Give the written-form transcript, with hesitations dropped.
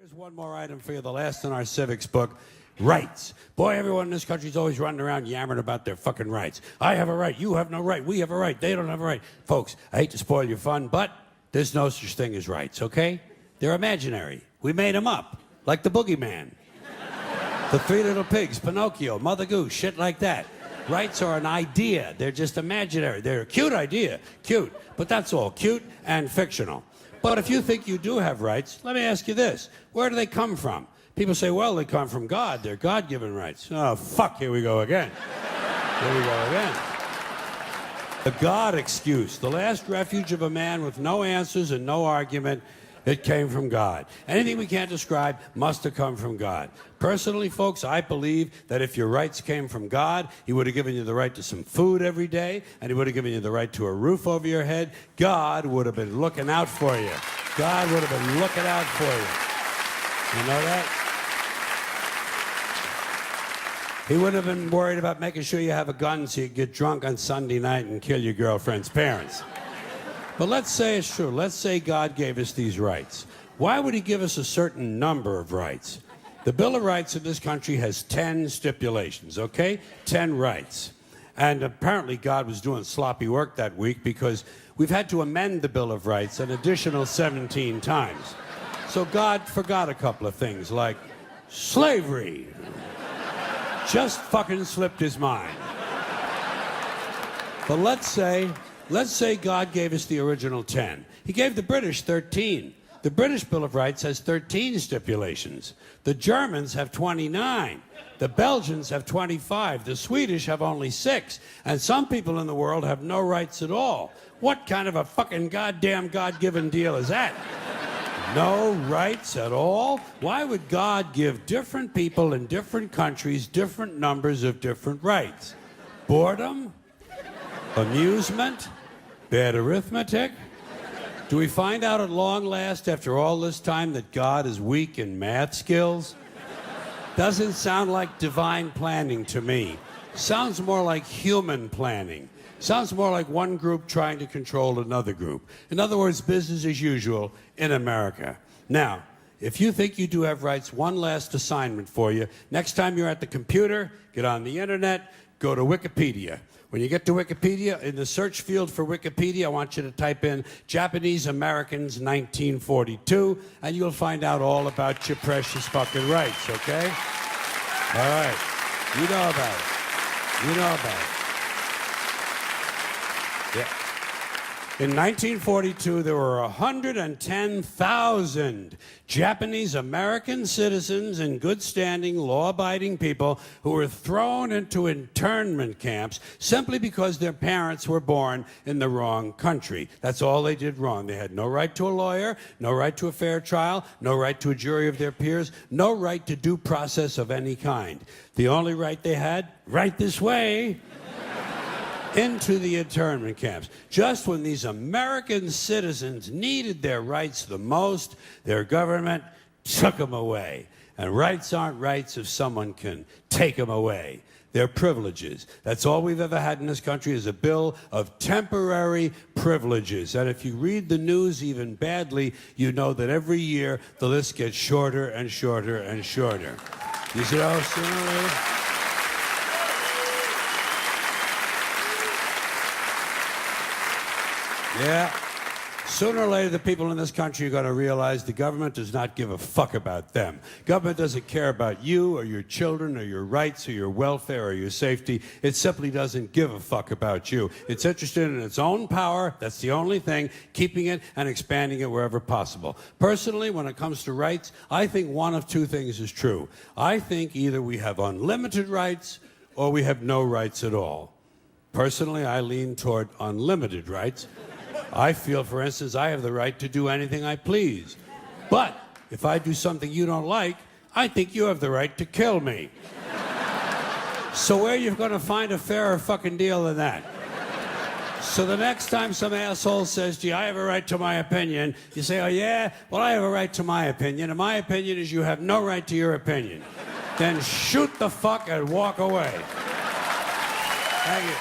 Here's one more item for you, the last in our civics book. Rights. Boy, everyone in this country is always running around yammering about their fucking rights. I have a right, you have no right, we have a right, they don't have a right. Folks, I hate to spoil your fun, but there's no such thing as rights, okay? They're imaginary. We made them up, like the boogeyman. The Three Little Pigs, Pinocchio, Mother Goose, shit like that. Rights are an idea. They're just imaginary. They're a cute idea. Cute. But that's all. Cute and fictional. But if you think you do have rights, let me ask you this. Where do they come from? People say, well, they come from God. They're God-given rights. Oh, fuck, here we go again. Here we go again. The God excuse. The last refuge of a man with no answers and no argument. It came from God. Anything we can't describe must have come from God. Personally, folks, I believe that if your rights came from God, He would have given you the right to some food every day, and He would have given you the right to a roof over your head. God would have been looking out for you. God would have been looking out for you. You know that? He wouldn't have been worried about making sure you have a gun so you get drunk on Sunday night and kill your girlfriend's parents. But let's say it's true. Let's say God gave us these rights. Why would He give us a certain number of rights? The Bill of Rights in this country has 10 stipulations, okay? 10 rights. And apparently God was doing sloppy work that week because we've had to amend the Bill of Rights an additional 17 times. So God forgot a couple of things like slavery. Just fucking slipped His mind. But let's say God gave us the original 10. He gave the British 13. The British Bill of Rights has 13 stipulations. The Germans have 29. The Belgians have 25. The Swedish have only 6. And some people in the world have no rights at all. What kind of a fucking goddamn God-given deal is that? No rights at all? Why would God give different people in different countries different numbers of different rights? Boredom? Amusement? Bad arithmetic? Do we find out at long last, after all this time, that God is weak in math skills? Doesn't sound like divine planning to me. Sounds more like human planning. Sounds more like one group trying to control another group. In other words, business as usual in America. Now, if you think you do have rights, one last assignment for you. Next time you're at the computer, get on the internet, go to Wikipedia. When you get to Wikipedia, in the search field for Wikipedia, I want you to type in Japanese Americans 1942, and you'll find out all about your precious fucking rights, okay? All right. You know about it. You know about it. Yeah. In 1942, there were 110,000 Japanese American citizens in good standing, law-abiding people who were thrown into internment camps simply because their parents were born in the wrong country. That's all they did wrong. They had no right to a lawyer, no right to a fair trial, no right to a jury of their peers, no right to due process of any kind. The only right they had, right this way, into the internment camps. Just when these American citizens needed their rights the most, their government took them away. And rights aren't rights if someone can take them away. They're privileges. That's all we've ever had in this country is a bill of temporary privileges. And if you read the news even badly, you know that every year the list gets shorter and shorter and shorter. You see how sooner or later? Yeah. Sooner or later, the people in this country are going to realize the government does not give a fuck about them. Government doesn't care about you or your children or your rights or your welfare or your safety. It simply doesn't give a fuck about you. It's interested in its own power. That's the only thing, keeping it and expanding it wherever possible. Personally, when it comes to rights, I think one of two things is true. I think either we have unlimited rights or we have no rights at all. Personally, I lean toward unlimited rights. I feel, for instance, I have the right to do anything I please. But if I do something you don't like, I think you have the right to kill me. So where are you going to find a fairer fucking deal than that? So the next time some asshole says to you, I have a right to my opinion, you say, oh yeah? Well, I have a right to my opinion, and my opinion is you have no right to your opinion. Then shoot the fuck and walk away. Thank you.